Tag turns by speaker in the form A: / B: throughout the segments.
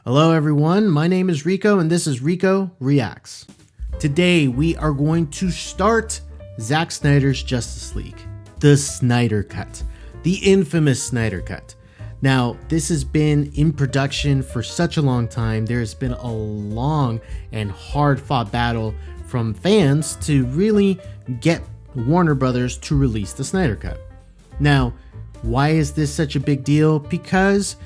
A: Hello everyone, my name is Rico and this is Rico Reacts. Today we are going to start Zack Snyder's Justice League, the Snyder Cut, the infamous Snyder Cut. Now, this has been in production for such a long time. There's been a long and hard-fought battle from fans to really get Warner Brothers to release the Snyder Cut. Now, why is this such a big deal? Because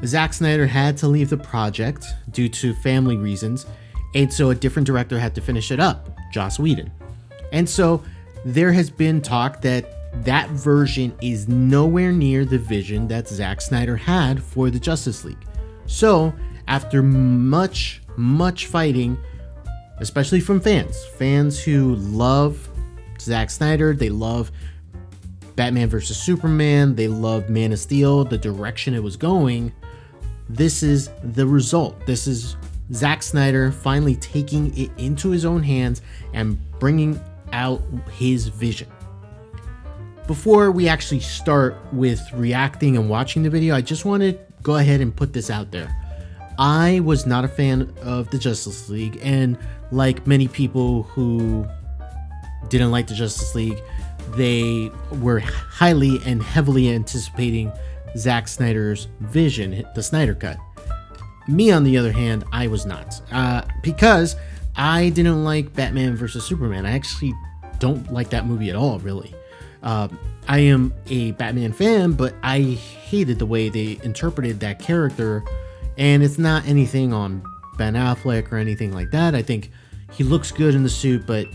A: Zack Snyder had to leave the project due to family reasons, and so a different director had to finish it up, Joss Whedon. And so there has been talk that that version is nowhere near the vision that Zack Snyder had for the Justice League. So after much fighting, especially from fans who love Zack Snyder, they love Batman vs. Superman, they love Man of Steel, the direction it was going, this is the result. This is Zack Snyder finally taking it into his own hands and bringing out his vision. Before we actually start with reacting and watching the video, I just want to go ahead and put this out there. I was not a fan of the Justice League, and like many people who didn't like the Justice League, they were highly and heavily anticipating Zack Snyder's vision, the Snyder Cut. Me, on the other hand, I was not. Because I didn't like Batman vs. Superman. I actually don't like that movie at all, really. I am a Batman fan, but I hated the way they interpreted that character. And it's not anything on Ben Affleck or anything like that. I think he looks good in the suit, but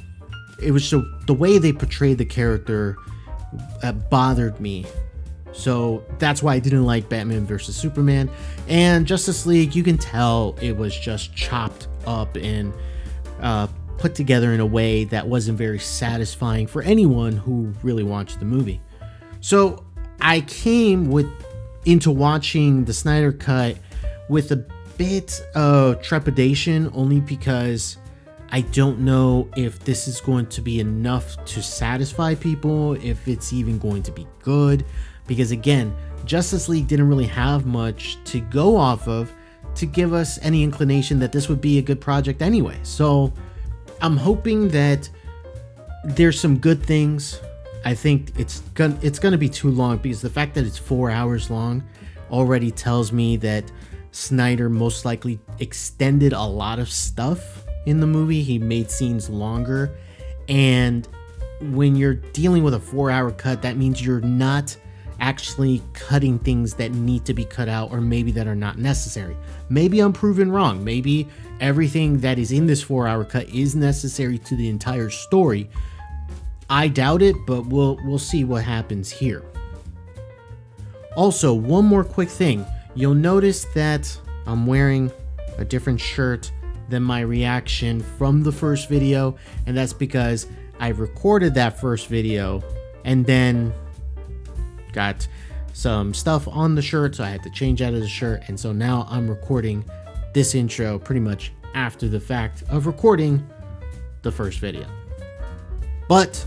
A: it was so the way they portrayed the character bothered me. So that's why I didn't like Batman vs. Superman. And Justice League, you can tell it was just chopped up and put together in a way that wasn't very satisfying for anyone who really watched the movie. So I came into watching the Snyder Cut with a bit of trepidation, only because I don't know if this is going to be enough to satisfy people, if it's even going to be good. Because again, Justice League didn't really have much to go off of to give us any inclination that this would be a good project anyway. So I'm hoping that there's some good things. I think it's gonna be too long, because the fact that it's 4 hours long already tells me that Snyder most likely extended a lot of stuff in the movie. He made scenes longer, and when you're dealing with a 4-hour cut, that means you're not actually cutting things that need to be cut out, or maybe that are not necessary. Maybe I'm proven wrong. Maybe everything that is in this 4-hour cut is necessary to the entire story. I doubt it, but we'll see what happens here. Also, one more quick thing. You'll notice that I'm wearing a different shirt than my reaction from the first video, and that's because I recorded that first video and then got some stuff on the shirt, so I had to change out of the shirt, and so now I'm recording this intro pretty much after the fact of recording the first video. But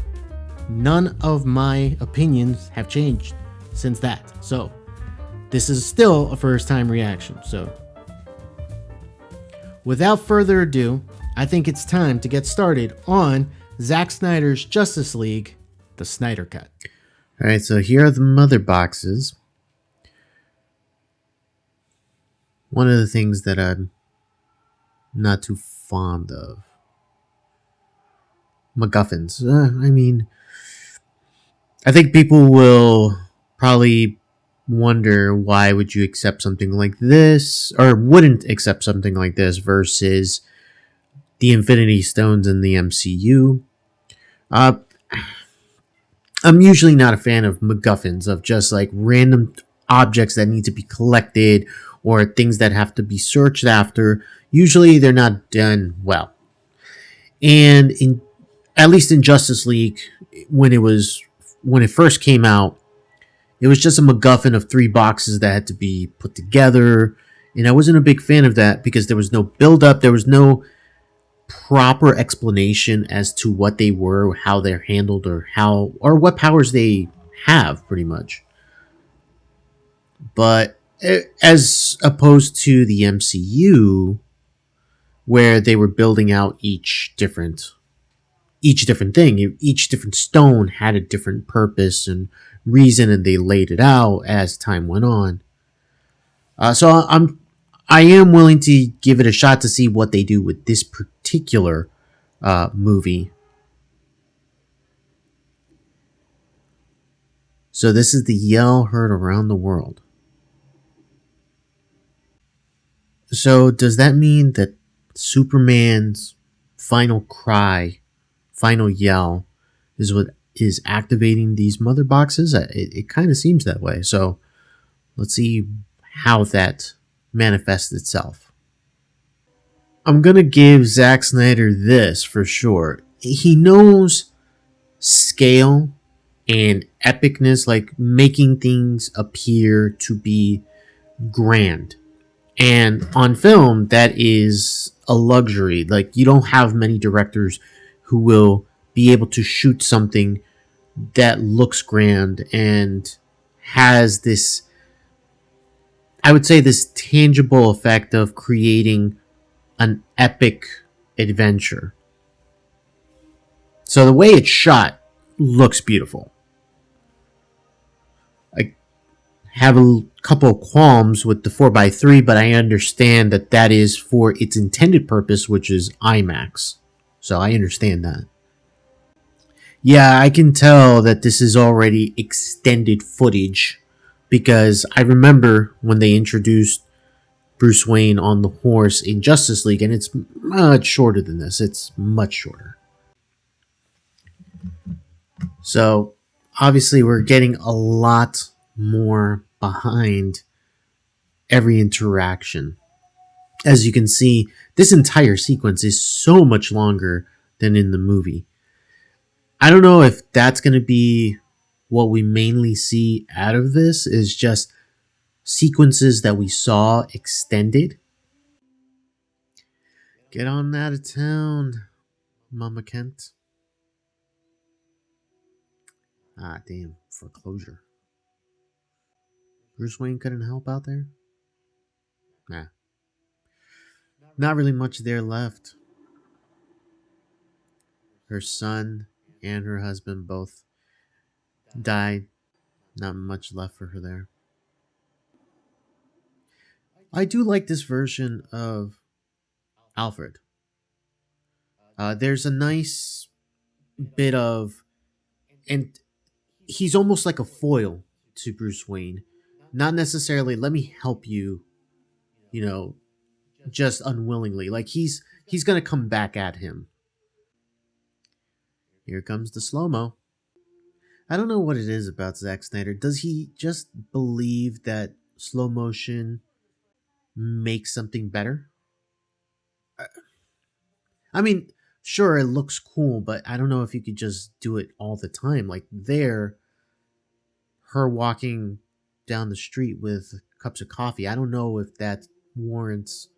A: none of my opinions have changed since that, so this is still a first time reaction. So without further ado, I think it's time to get started on Zack Snyder's Justice League, the Snyder Cut. Alright, so here are the mother boxes. One of the things that I'm not too fond of. MacGuffins. I think people will probably wonder, why would you accept something like this, or wouldn't accept something like this versus the Infinity Stones in the MCU. I'm usually not a fan of MacGuffins, of just like random objects that need to be collected or things that have to be searched after. Usually they're not done well. And at least in Justice League, when it first came out, it was just a MacGuffin of 3 boxes that had to be put together. And I wasn't a big fan of that because there was no build-up, there was no proper explanation as to what they were, how they're handled, or what powers they have, pretty much. But As opposed to the MCU, where they were building out each different thing, each different stone had a different purpose and reason, and they laid it out as time went on. I am willing to give it a shot to see what they do with this particular movie. So this is the yell heard around the world. So does that mean that Superman's final cry, final yell, is what is activating these mother boxes? It kind of seems that way. So let's see how that manifests itself. I'm gonna give Zack Snyder this for sure. He knows scale and epicness, like making things appear to be grand. And on film, that is a luxury. Like, you don't have many directors who will be able to shoot something that looks grand and has this, I would say, this tangible effect of creating an epic adventure. So the way it's shot looks beautiful. I have a couple of qualms with the 4x3, but I understand that that is for its intended purpose, which is IMAX. So I understand that. Yeah, I can tell that this is already extended footage because I remember when they introduced Bruce Wayne on the horse in Justice League, and it's much shorter than this. It's much shorter. So obviously, we're getting a lot more behind every interaction. As you can see, this entire sequence is so much longer than in the movie. I don't know if that's going to be what we mainly see out of this, is just sequences that we saw extended. Get on out of town, Mama Kent. Ah, damn, foreclosure. Bruce Wayne couldn't help out there? Nah, not really much there left. Her son and her husband both died. Not much left for her there. I do like this version of Alfred. There's a nice bit of, and he's almost like a foil to Bruce Wayne. Not necessarily, let me help you, you know, just unwillingly. Like he's gonna come back at him. Here comes the slow mo. I don't know what it is about Zack Snyder. Does he just believe that slow motion makes something better? I mean, sure, it looks cool, but I don't know if you could just do it all the time. Like there, her walking down the street with cups of coffee. I don't know if that warrants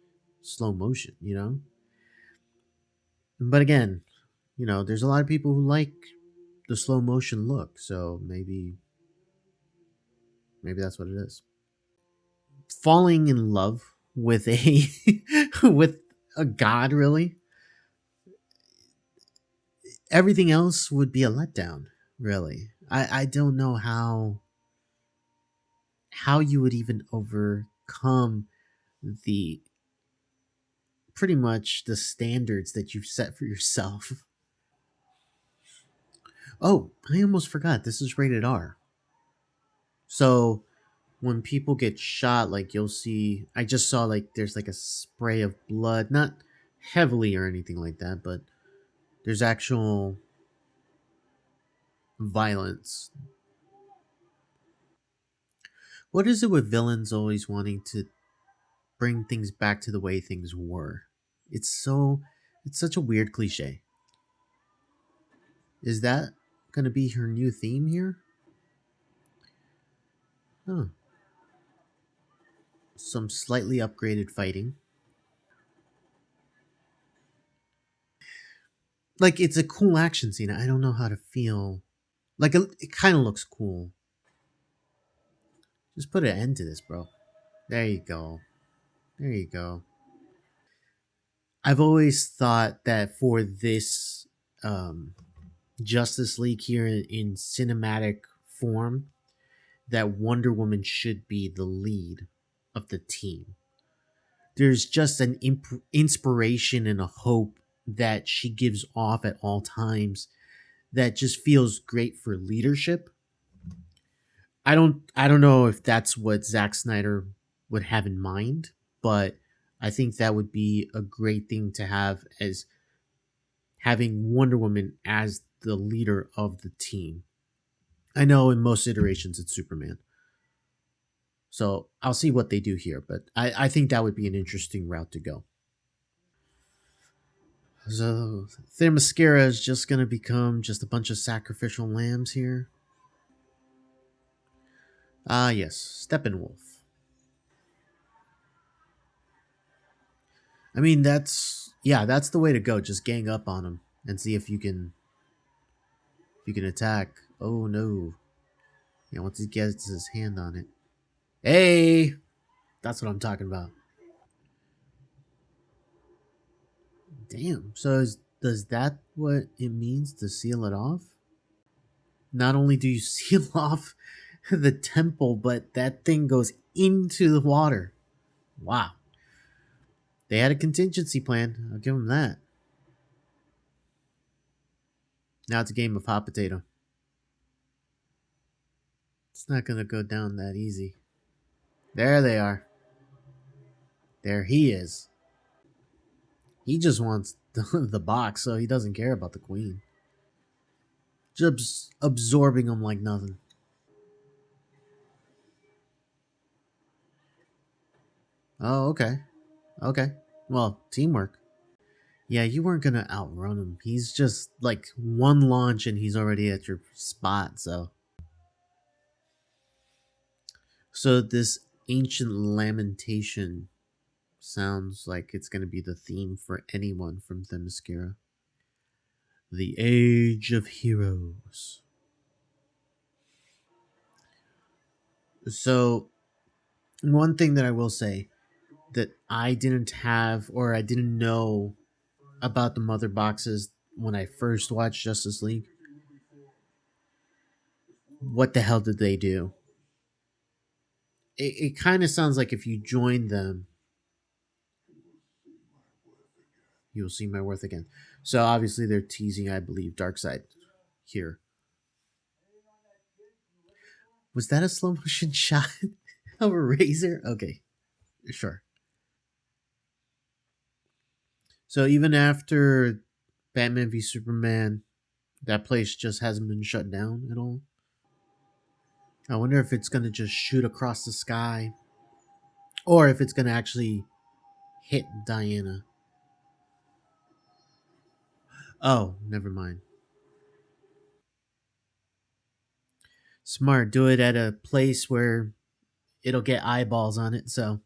A: slow motion, you know? But again, there's a lot of people who like the slow motion look, so maybe that's what it is. Falling in love with a with a god, really? Everything else would be a letdown, really. I don't know how you would even overcome the pretty much the standards that you've set for yourself. Oh, I almost forgot. This is rated R. So when people get shot, like you'll see, I just saw like there's like a spray of blood, not heavily or anything like that, but there's actual violence. What is it with villains always wanting to bring things back to the way things were? It's so, it's such a weird cliche. Is that gonna be her new theme here? Huh. Some slightly upgraded fighting. Like it's a cool action scene. I don't know how to feel. Like it kind of looks cool. Just put an end to this, bro. There you go. There you go. I've always thought that for this um, Justice League here in cinematic form, that Wonder Woman should be the lead of the team. There's just an inspiration and a hope that she gives off at all times that just feels great for leadership. I don't know if that's what Zack Snyder would have in mind, but I think that would be a great thing to have as having Wonder Woman as the leader of the team. I know in most iterations it's Superman. So I'll see what they do here, but I think that would be an interesting route to go. So Themyscira is just gonna become just a bunch of sacrificial lambs here. Ah yes, Steppenwolf. I mean that's the way to go. Just gang up on him and see if you can attack. Oh no. Yeah, once he gets his hand on it. Hey, that's what I'm talking about. Damn. So does that what it means to seal it off? Not only do you seal off the temple, but that thing goes into the water. Wow. They had a contingency plan. I'll give them that. Now it's a game of hot potato. It's not going to go down that easy. There they are. There he is. He just wants the box, so he doesn't care about the queen. Just absorbing them like nothing. Oh, okay. Okay. Well, teamwork. Yeah, you weren't gonna outrun him. He's just like one launch and he's already at your spot, so this ancient lamentation sounds like it's gonna be the theme for anyone from Themyscira. The Age of Heroes. So one thing that I will say that I didn't have or I didn't know about the mother boxes when I first watched Justice League. What the hell did they do? It kind of sounds like if you join them, you'll see my worth again. So obviously they're teasing, I believe, Darkseid here. Was that a slow motion shot of a razor? Okay, sure. So even after Batman v Superman, that place just hasn't been shut down at all. I wonder if it's gonna just shoot across the sky, or if it's gonna actually hit Diana. Oh, never mind. Smart. Do it at a place where it'll get eyeballs on it. So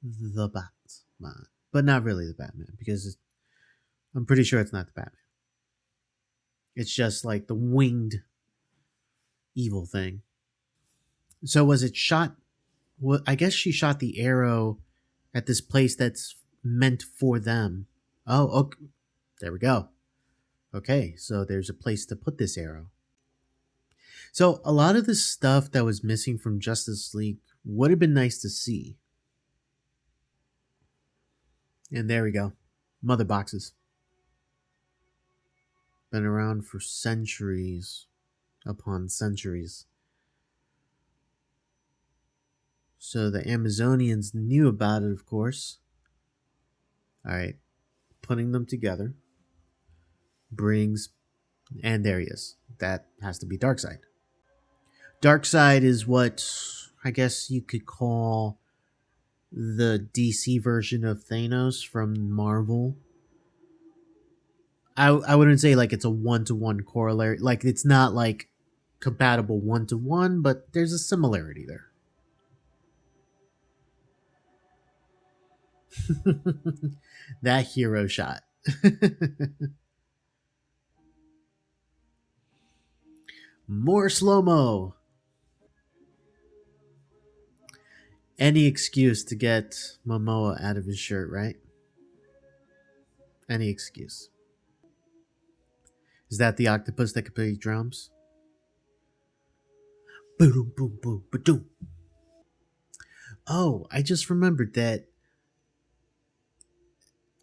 A: the Batman, but not really the Batman because I'm pretty sure it's not the Batman. It's just like the winged evil thing. So was it shot? Well, I guess she shot the arrow at this place that's meant for them. Oh, okay. There we go. Okay, so there's a place to put this arrow. So a lot of the stuff that was missing from Justice League would have been nice to see. And there we go. Mother boxes. Been around for centuries upon centuries. So the Amazonians knew about it, of course. All right, putting them together brings, and there he is. That has to be Darkseid. Darkseid is what I guess you could call the DC version of Thanos from Marvel. I wouldn't say like it's a one-to-one corollary. Like it's not like compatible one-to-one, but there's a similarity there. That hero shot. More slow mo. Any excuse to get Momoa out of his shirt, right? Any excuse. Is that the octopus that could play drums? Boom, boom, boom, boom. Oh, I just remembered that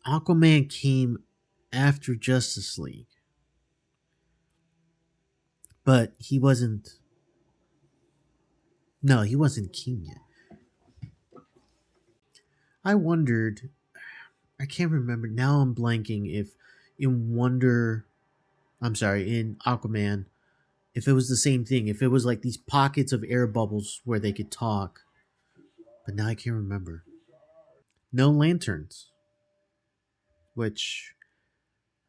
A: Aquaman came after Justice League. But he wasn't. No, he wasn't king yet. I wondered. I can't remember. Now I'm blanking if in in Aquaman, if it was the same thing. If it was like these pockets of air bubbles where they could talk. But now I can't remember. No lanterns. Which,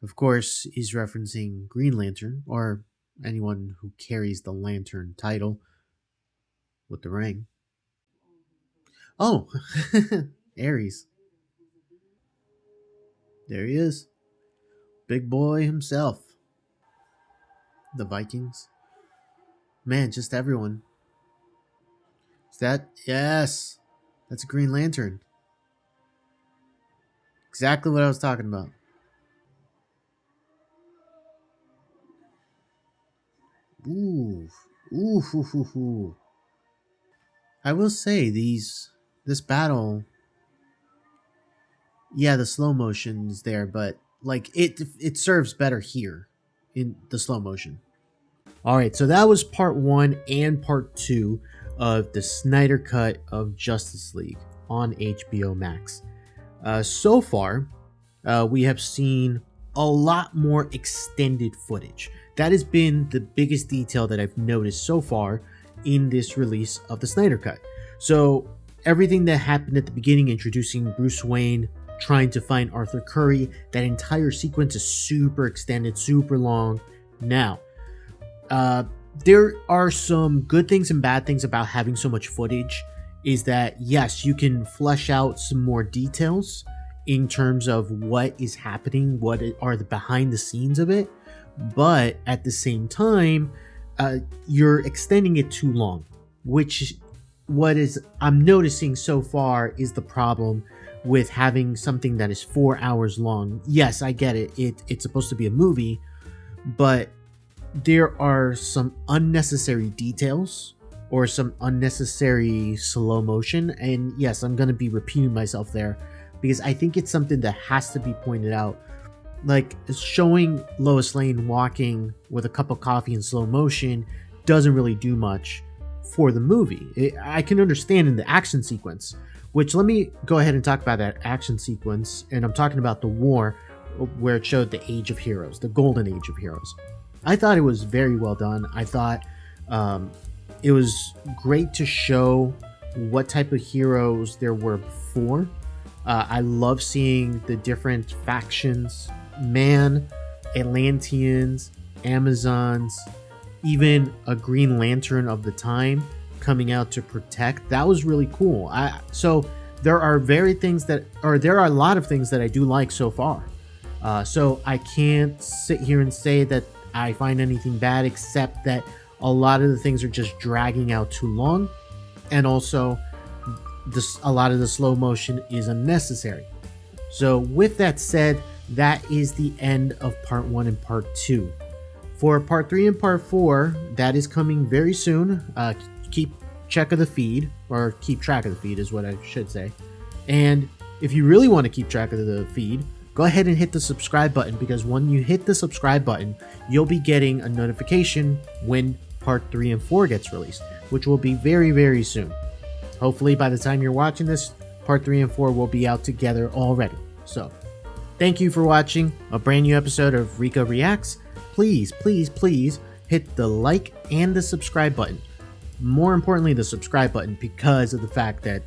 A: of course, is referencing Green Lantern, or anyone who carries the Lantern title with the ring. Oh, Ares. There he is. Big boy himself. The Vikings. Man, just everyone. Is that? Yes. That's a Green Lantern. Exactly what I was talking about. Ooh. Ooh, hoo, hoo, hoo. I will say this battle, yeah, the slow motion is there, but like it serves better here in the slow motion. All right, so that was part 1 and part 2 of the Snyder Cut of Justice League on HBO Max. So far, we have seen a lot more extended footage. That has been the biggest detail that I've noticed so far in this release of the Snyder Cut. So everything that happened at the beginning, introducing Bruce Wayne, trying to find Arthur Curry, that entire sequence is super extended, super long. Now, there are some good things and bad things about having so much footage. Is that, yes, you can flesh out some more details in terms of what is happening, what are the behind the scenes of it, but at the same time, you're extending it too long, which I'm noticing so far is the problem with having something that is 4 hours long. Yes, I get it. It's supposed to be a movie, but there are some unnecessary details or some unnecessary slow motion. And yes, I'm going to be repeating myself there because I think it's something that has to be pointed out. Like, showing Lois Lane walking with a cup of coffee in slow motion doesn't really do much for the movie. I can understand in the action sequence, which, let me go ahead and talk about that action sequence. And I'm talking about the war where it showed the Age of Heroes, the golden age of heroes. I thought it was very well done. I thought it was great to show what type of heroes there were before. I love seeing the different factions, Man, Atlanteans, Amazons, even a Green Lantern of the time coming out to protect. That was really cool. So there are a lot of things that I do like so far. So I can't sit here and say that I find anything bad, except that a lot of the things are just dragging out too long, and also a lot of the slow motion is unnecessary. So with that said, that is the end of part 1 and part 2. For part 3 and part 4, that is coming very soon. Keep track of the feed is what I should say. And if you really want to keep track of the feed, go ahead and hit the subscribe button, because when you hit the subscribe button, you'll be getting a notification when part 3 and 4 gets released, which will be very, very soon. Hopefully by the time you're watching this, part 3 and 4 will be out together already. So, thank you for watching a brand new episode of Rico Reacts. Please, please, please hit the like and the subscribe button. More importantly, the subscribe button, because of the fact that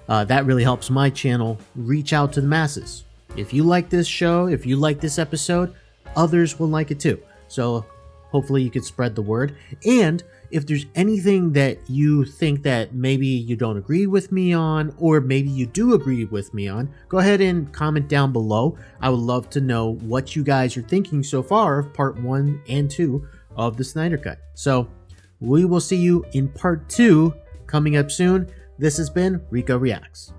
A: that really helps my channel reach out to the masses. If you like this show, if you like this episode, others will like it too. So hopefully you could spread the word. And if there's anything that you think that maybe you don't agree with me on, or maybe you do agree with me on, go ahead and comment down below. I would love to know what you guys are thinking so far of part 1 and 2 of the Snyder Cut. So we will see you in part 2 coming up soon. This has been Rico Reacts.